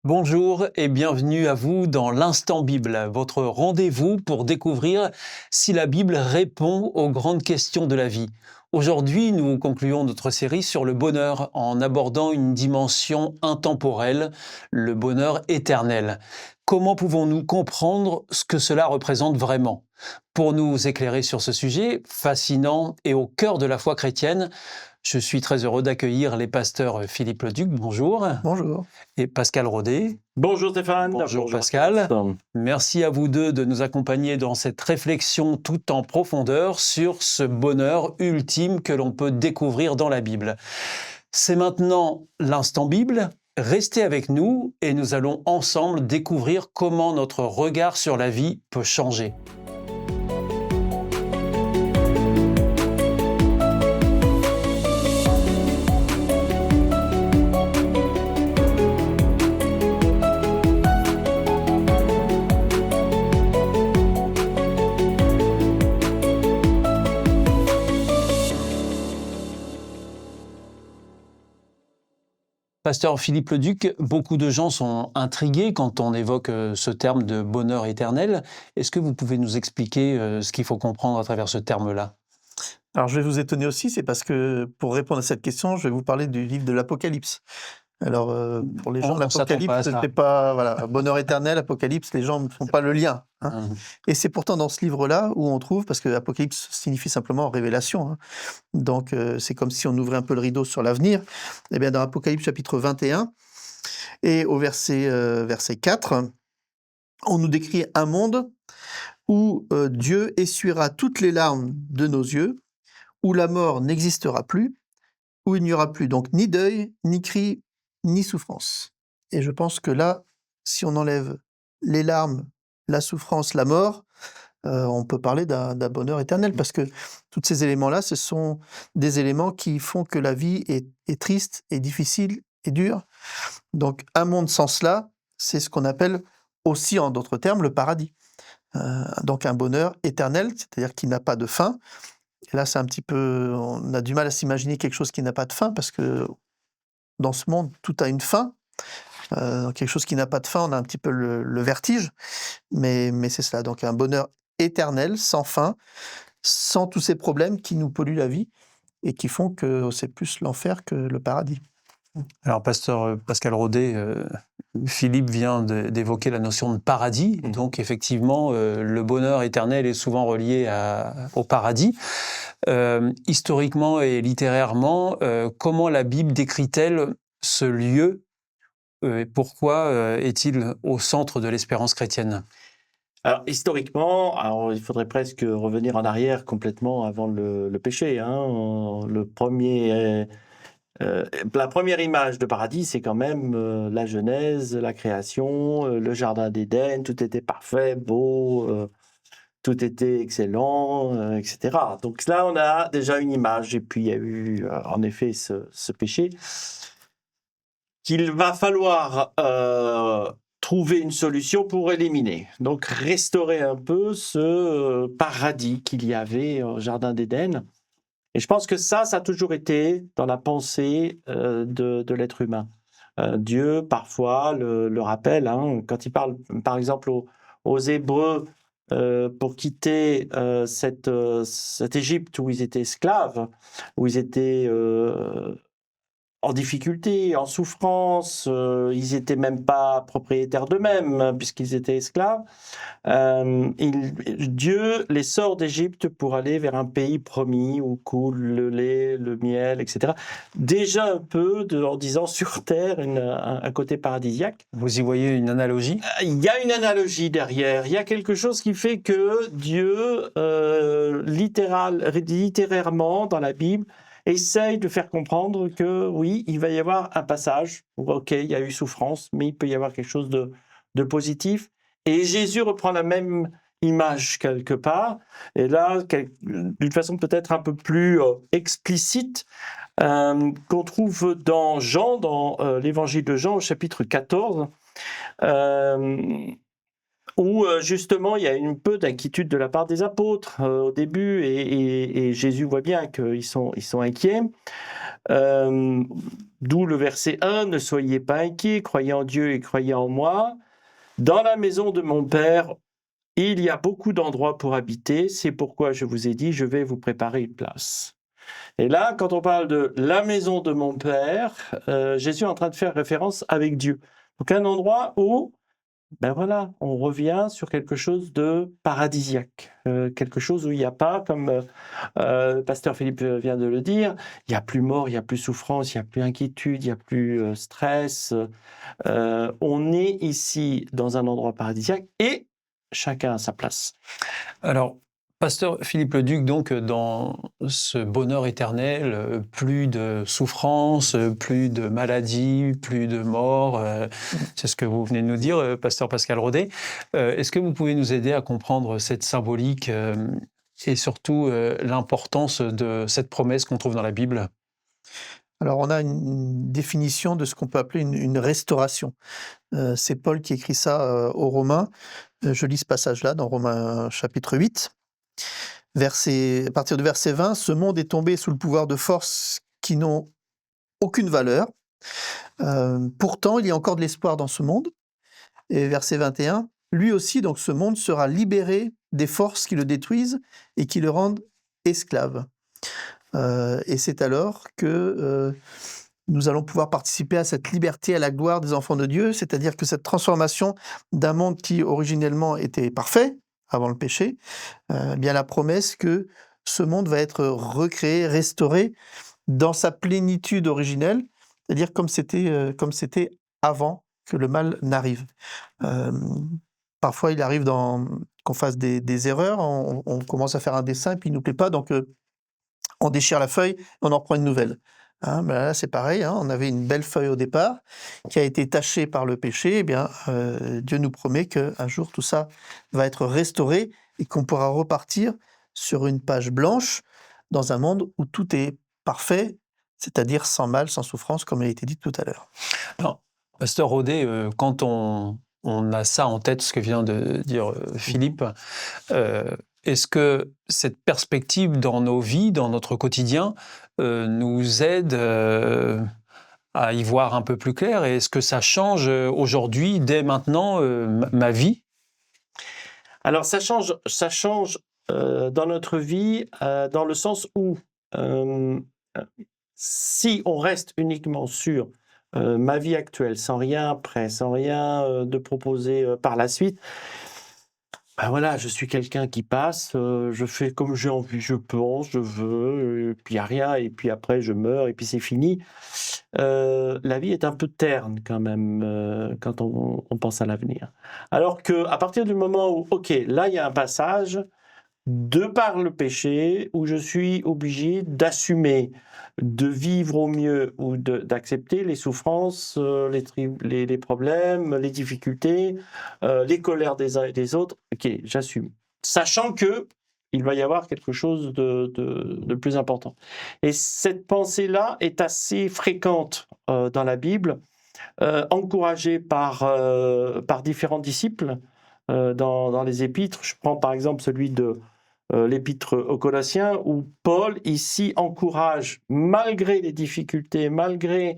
Bonjour et bienvenue à vous dans l'Instant Bible, votre rendez-vous pour découvrir si la Bible répond aux grandes questions de la vie. Aujourd'hui, nous concluons notre série sur le bonheur en abordant une dimension intemporelle, le bonheur éternel. Comment pouvons-nous comprendre ce que cela représente vraiment? Pour nous éclairer sur ce sujet fascinant et au cœur de la foi chrétienne, je suis très heureux d'accueillir les pasteurs Philippe Leduc, bonjour, Bonjour. et Pascal Rodet. Bonjour Stéphane. Bonjour à Pascal. tous. Merci à vous deux de nous accompagner dans cette réflexion tout en profondeur sur ce bonheur ultime que l'on peut découvrir dans la Bible. C'est maintenant l'Instant Bible. Restez avec nous et nous allons ensemble découvrir comment notre regard sur la vie peut changer. Pasteur Philippe Leduc, beaucoup de gens sont intrigués quand on évoque ce terme de bonheur éternel. Est-ce que vous pouvez nous expliquer ce qu'il faut comprendre à travers ce terme-là? Alors je vais vous étonner aussi, c'est parce que pour répondre à cette question, je vais vous parler du livre de l'Apocalypse. Alors pour les gens, On s'attend pas à l'Apocalypse, ça. c'était pas voilà, bonheur éternel, Apocalypse, les gens ne font pas le lien. Et c'est pourtant dans ce livre-là où on trouve, parce que Apocalypse signifie simplement révélation, donc c'est comme si on ouvrait un peu le rideau sur l'avenir. Et bien dans Apocalypse chapitre 21 et au verset 4, on nous décrit un monde où Dieu essuiera toutes les larmes de nos yeux, où la mort n'existera plus, où il n'y aura plus donc ni deuil, ni cri, ni souffrance. Et je pense que là, si on enlève les larmes, la souffrance, la mort, on peut parler d'un bonheur éternel, parce que tous ces éléments-là, ce sont des éléments qui font que la vie est triste, et difficile, et dure. Donc un monde sans cela, c'est ce qu'on appelle aussi, en d'autres termes, le paradis. Donc un bonheur éternel, c'est-à-dire qui n'a pas de fin. Et là, c'est un petit peu, on a du mal à s'imaginer quelque chose qui n'a pas de fin, parce que dans ce monde, tout a une fin. Quelque chose qui n'a pas de fin, on a un petit peu le vertige, mais c'est cela. Donc un bonheur éternel, sans fin, sans tous ces problèmes qui nous polluent la vie et qui font que c'est plus l'enfer que le paradis. Alors, pasteur Pascal Rodet, Philippe vient d'évoquer la notion de paradis. Donc, effectivement, le bonheur éternel est souvent relié au paradis. Historiquement et littérairement, comment la Bible décrit-elle ce lieu? Pourquoi est-il au centre de l'espérance chrétienne? Alors historiquement, il faudrait presque revenir en arrière complètement avant le péché. La première image de paradis, c'est quand même la Genèse, la création, le jardin d'Éden. Tout était parfait, beau, tout était excellent, etc. Donc là, on a déjà une image. Et puis il y a eu en effet ce péché qu'il va falloir trouver une solution pour éliminer. Donc restaurer un peu ce paradis qu'il y avait au Jardin d'Éden. Et je pense que ça a toujours été dans la pensée de l'être humain. Dieu, parfois, le rappelle, quand il parle, par exemple, aux Hébreux, pour quitter cette Égypte où ils étaient esclaves, où ils étaient en difficulté, en souffrance, ils n'étaient même pas propriétaires d'eux-mêmes puisqu'ils étaient esclaves. Dieu les sort d'Égypte pour aller vers un pays promis où coule le lait, le miel, etc. Déjà un peu en disant sur terre un côté paradisiaque. Vous y voyez une analogie? Il y a une analogie derrière, il y a quelque chose qui fait que Dieu, littérairement dans la Bible, essaye de faire comprendre que oui, il va y avoir un passage où, ok, il y a eu souffrance, mais il peut y avoir quelque chose de positif. Et Jésus reprend la même image quelque part, et là, d'une façon peut-être un peu plus explicite, qu'on trouve dans Jean, dans l'évangile de Jean, au chapitre 14. où justement il y a un peu d'inquiétude de la part des apôtres au début, et Jésus voit bien qu'ils sont inquiets. D'où le verset 1, « Ne soyez pas inquiets, croyez en Dieu et croyez en moi. Dans la maison de mon Père, il y a beaucoup d'endroits pour habiter, c'est pourquoi je vous ai dit, je vais vous préparer une place. » Et là, quand on parle de la maison de mon Père, Jésus est en train de faire référence avec Dieu. Donc un endroit où, ben voilà, on revient sur quelque chose de paradisiaque, quelque chose où il n'y a pas, comme Pasteur Philippe vient de le dire, il n'y a plus mort, il n'y a plus souffrance, il n'y a plus inquiétude, il n'y a plus stress. On est ici dans un endroit paradisiaque et chacun a sa place. Alors, pasteur Philippe Leduc, donc, dans ce bonheur éternel, plus de souffrance, plus de maladie, plus de mort, c'est ce que vous venez de nous dire, pasteur Pascal Rodet. Est-ce que vous pouvez nous aider à comprendre cette symbolique et surtout l'importance de cette promesse qu'on trouve dans la Bible? Alors, on a une définition de ce qu'on peut appeler une restauration. C'est Paul qui écrit ça aux Romains. Je lis ce passage-là dans Romains chapitre 8. À partir du verset 20, « Ce monde est tombé sous le pouvoir de forces qui n'ont aucune valeur. Pourtant, il y a encore de l'espoir dans ce monde. » Et verset 21, « Lui aussi, donc ce monde, sera libéré des forces qui le détruisent et qui le rendent esclave. » Et c'est alors que nous allons pouvoir participer à cette liberté, à la gloire des enfants de Dieu, c'est-à-dire que cette transformation d'un monde qui originellement était parfait, avant le péché, bien la promesse que ce monde va être recréé, restauré dans sa plénitude originelle, c'est-à-dire comme c'était avant que le mal n'arrive. Parfois, il arrive qu'on fasse des erreurs, on commence à faire un dessin, puis il ne nous plaît pas, donc on déchire la feuille, on en reprend une nouvelle. Ben là, c'est pareil, on avait une belle feuille au départ qui a été tachée par le péché. Eh bien, Dieu nous promet qu'un jour, tout ça va être restauré et qu'on pourra repartir sur une page blanche dans un monde où tout est parfait, c'est-à-dire sans mal, sans souffrance, comme il a été dit tout à l'heure. Alors, pasteur Rodet, quand on a ça en tête, ce que vient de dire Philippe, est-ce que cette perspective dans nos vies, dans notre quotidien, nous aide à y voir un peu plus clair? Et est-ce que ça change aujourd'hui, dès maintenant, ma vie? Alors ça change dans notre vie, dans le sens où si on reste uniquement sur ma vie actuelle, sans rien après, sans rien de proposer par la suite, ben voilà, je suis quelqu'un qui passe, je fais comme j'ai envie, je pense, je veux, et puis il n'y a rien, et puis après je meurs, et puis c'est fini. La vie est un peu terne quand même quand on pense à l'avenir. Alors qu'à partir du moment où, ok, là il y a un passage, de par le péché, où je suis obligé d'assumer, de vivre au mieux ou d'accepter les souffrances, les problèmes, les difficultés, les colères des uns et des autres. Ok, j'assume. Sachant que il va y avoir quelque chose de plus important. Et cette pensée-là est assez fréquente dans la Bible, encouragée par différents disciples dans les épîtres. Je prends par exemple celui de l'épître aux Colossiens, où Paul ici encourage, malgré les difficultés, malgré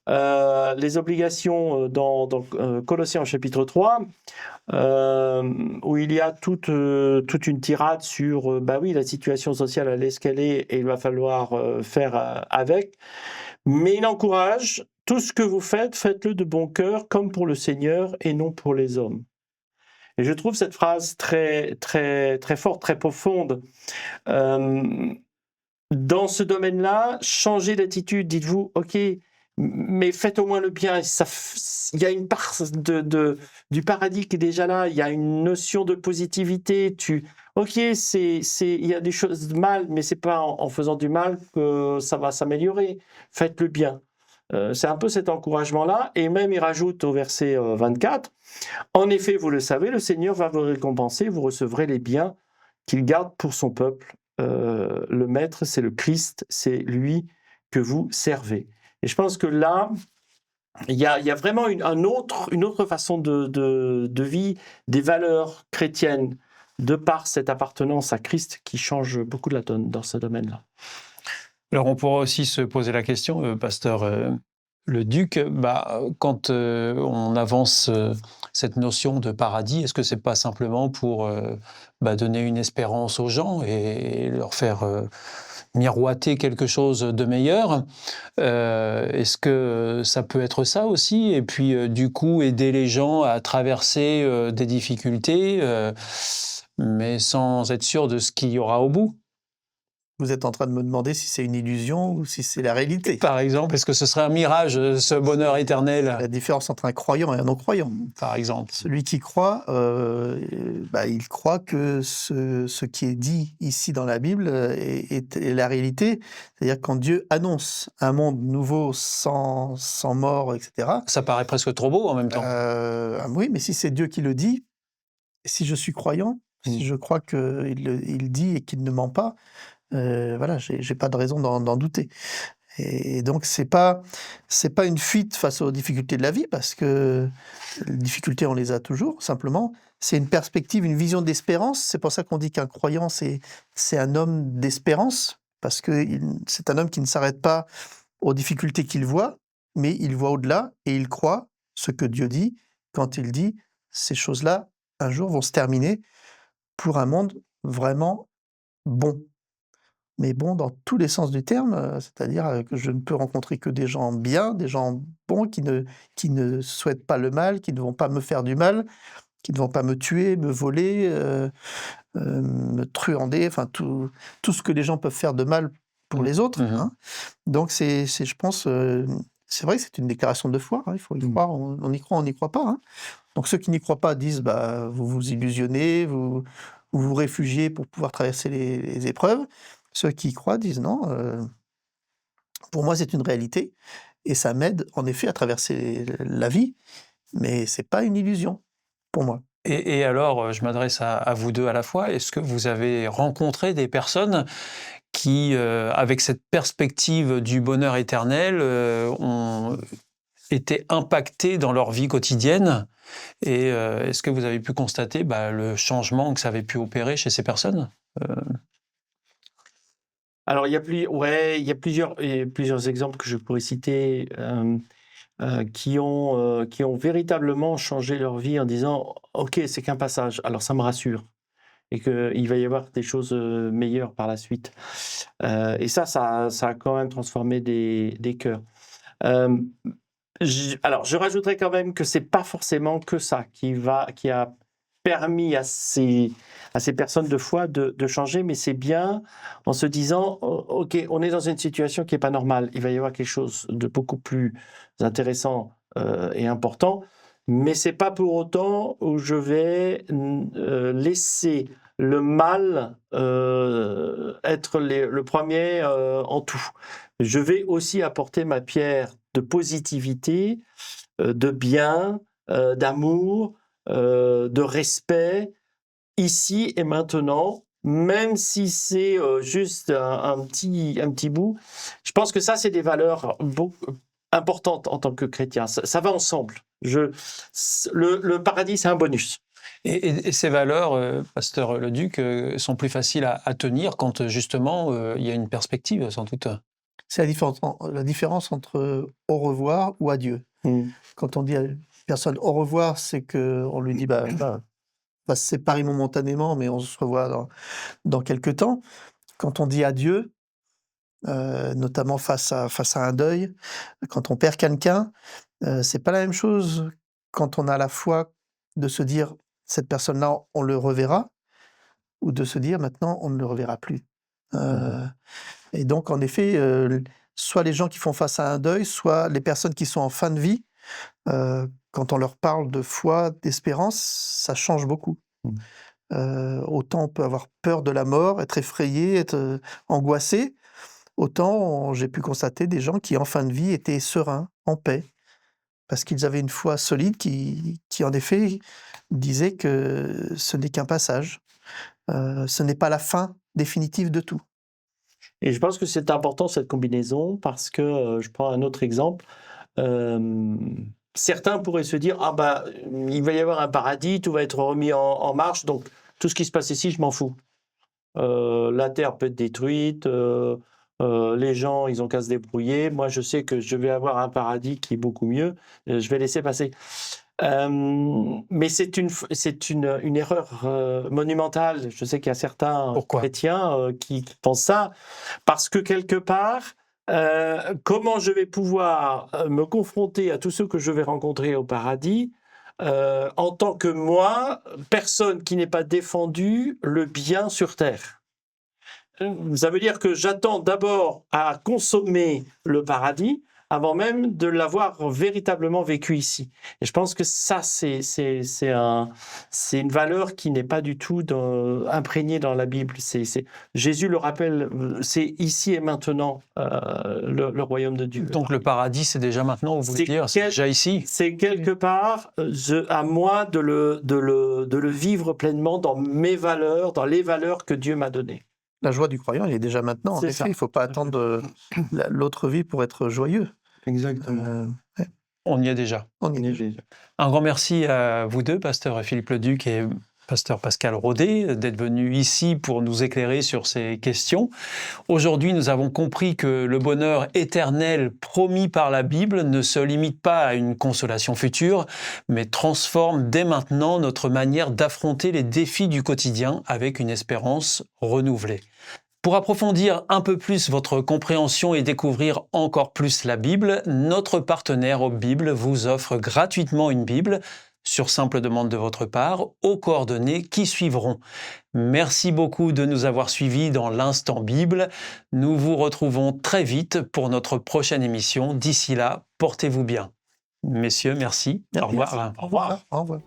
les obligations dans Colossiens au chapitre 3, où il y a toute une tirade sur bah oui, la situation sociale elle est ce qu'elle est et il va falloir faire avec, mais il encourage: tout ce que vous faites, faites-le de bon cœur, comme pour le Seigneur et non pour les hommes. Et je trouve cette phrase très, très, très forte, très profonde. Dans ce domaine-là, changez d'attitude, dites-vous, ok, mais faites au moins le bien. Il y a une part du paradis qui est déjà là, il y a une notion de positivité. Ok, il y a des choses de mal, mais c'est pas en faisant du mal que ça va s'améliorer. Faites le bien. C'est un peu cet encouragement-là, et même il rajoute au verset 24, « En effet, vous le savez, le Seigneur va vous récompenser, vous recevrez les biens qu'il garde pour son peuple. Le Maître, c'est le Christ, c'est lui que vous servez. » Et je pense que là, Il y a vraiment une autre façon de vie, des valeurs chrétiennes, de par cette appartenance à Christ qui change beaucoup de la donne dans ce domaine-là. Alors on pourra aussi se poser la question, pasteur le Duc, quand on avance cette notion de paradis, est-ce que c'est pas simplement pour donner une espérance aux gens et leur faire miroiter quelque chose de meilleur? Est-ce que ça peut être ça aussi? Et puis du coup aider les gens à traverser des difficultés, mais sans être sûr de ce qu'il y aura au bout? Vous êtes en train de me demander si c'est une illusion ou si c'est la réalité. Par exemple, est-ce que ce serait un mirage, ce bonheur éternel? La différence entre un croyant et un non-croyant. Par exemple. Celui qui croit, il croit que ce qui est dit ici dans la Bible est la réalité. C'est-à-dire quand Dieu annonce un monde nouveau sans mort, etc. Ça paraît presque trop beau en même temps. Oui, mais si c'est Dieu qui le dit, si je suis croyant, si je crois qu'il dit et qu'il ne ment pas, voilà, j'ai pas de raison d'en douter. Et donc c'est pas une fuite face aux difficultés de la vie, parce que les difficultés on les a toujours. Simplement, c'est une perspective, une vision d'espérance. C'est pour ça qu'on dit qu'un croyant c'est un homme d'espérance, parce que c'est un homme qui ne s'arrête pas aux difficultés qu'il voit, mais il voit au-delà et il croit ce que Dieu dit quand il dit ces choses-là un jour vont se terminer pour un monde vraiment bon. Mais bon, dans tous les sens du terme, c'est-à-dire, que je ne peux rencontrer que des gens bien, des gens bons qui ne souhaitent pas le mal, qui ne vont pas me faire du mal, qui ne vont pas me tuer, me voler, me truander, enfin tout ce que les gens peuvent faire de mal pour les autres, hein. Donc c'est je pense, c'est vrai que c'est une déclaration de foi, hein, il faut y croire, on y croit, on n'y croit pas, hein. Donc ceux qui n'y croient pas disent: vous vous illusionnez, vous vous réfugiez pour pouvoir traverser les épreuves. Ceux qui y croient disent: «Non, pour moi c'est une réalité et ça m'aide en effet à traverser la vie, mais c'est pas une illusion, pour moi». Et alors, je m'adresse à vous deux à la fois, est-ce que vous avez rencontré des personnes qui, avec cette perspective du bonheur éternel, ont été impactées dans leur vie quotidienne? Et est-ce que vous avez pu constater le changement que ça avait pu opérer chez ces personnes? Alors, il y a plusieurs exemples que je pourrais citer qui ont véritablement changé leur vie en disant OK, c'est qu'un passage, alors ça me rassure et qu'il va y avoir des choses meilleures par la suite. Et ça a quand même transformé des cœurs. Alors, je rajouterais quand même que c'est pas forcément que ça qui a permis à ces personnes de foi de changer, mais c'est bien en se disant OK, on est dans une situation qui est pas normale. Il va y avoir quelque chose de beaucoup plus intéressant et important, mais c'est pas pour autant où je vais laisser le mal être le premier en tout. Je vais aussi apporter ma pierre de positivité, de bien, d'amour, de respect, ici et maintenant, même si c'est juste un petit bout. Je pense que ça, c'est des valeurs importantes en tant que chrétien. Ça va ensemble. Le paradis, c'est un bonus. Et ces valeurs, pasteur Leduc, sont plus faciles à tenir quand justement il y a une perspective, sans doute. C'est la différence entre au revoir ou adieu. Quand on dit à une personne au revoir, c'est qu'on lui dit on va se séparer momentanément, mais on se revoit dans quelques temps. Quand on dit adieu, notamment face à un deuil, quand on perd quelqu'un, c'est pas la même chose quand on a la foi de se dire cette personne-là, on le reverra, ou de se dire maintenant on ne le reverra plus. Et donc en effet, soit les gens qui font face à un deuil, soit les personnes qui sont en fin de vie, quand on leur parle de foi, d'espérance, ça change beaucoup. Autant on peut avoir peur de la mort, être effrayé, être angoissé, autant j'ai pu constater des gens qui en fin de vie étaient sereins, en paix, parce qu'ils avaient une foi solide qui en effet disait que ce n'est qu'un passage, ce n'est pas la fin définitive de tout. Et je pense que c'est important cette combinaison parce que, je prends un autre exemple, Certains pourraient se dire, il va y avoir un paradis, tout va être remis en marche, donc tout ce qui se passe ici, je m'en fous. La terre peut être détruite, les gens, ils ont qu'à se débrouiller. Moi, je sais que je vais avoir un paradis qui est beaucoup mieux. Je vais laisser passer. Mais c'est une erreur monumentale. Je sais qu'il y a certains chrétiens qui pensent ça, parce que quelque part, comment je vais pouvoir me confronter à tous ceux que je vais rencontrer au paradis en tant que moi, personne qui n'ait pas défendu le bien sur terre. Ça veut dire que j'attends d'abord à consommer le paradis avant même de l'avoir véritablement vécu ici. Et je pense que ça, c'est une valeur qui n'est pas du tout imprégnée dans la Bible. Jésus le rappelle, c'est ici et maintenant le royaume de Dieu. Donc le paradis, c'est déjà maintenant, vous voulez dire, c'est déjà ici. C'est quelque part à moi de le vivre pleinement dans mes valeurs, dans les valeurs que Dieu m'a données. La joie du croyant, il est déjà maintenant. En effet, il ne faut pas attendre l'autre vie pour être joyeux. Exactement. Ouais. On y est déjà. On y est déjà. Un grand merci à vous deux, pasteur Philippe Leduc et pasteur Pascal Rodet, d'être venus ici pour nous éclairer sur ces questions. Aujourd'hui, nous avons compris que le bonheur éternel promis par la Bible ne se limite pas à une consolation future, mais transforme dès maintenant notre manière d'affronter les défis du quotidien avec une espérance renouvelée. Pour approfondir un peu plus votre compréhension et découvrir encore plus la Bible, notre partenaire Hope Bible vous offre gratuitement une Bible, sur simple demande de votre part, aux coordonnées qui suivront. Merci beaucoup de nous avoir suivis dans l'Instant Bible. Nous vous retrouvons très vite pour notre prochaine émission. D'ici là, portez-vous bien. Messieurs, merci. Au revoir. Au revoir. Au revoir.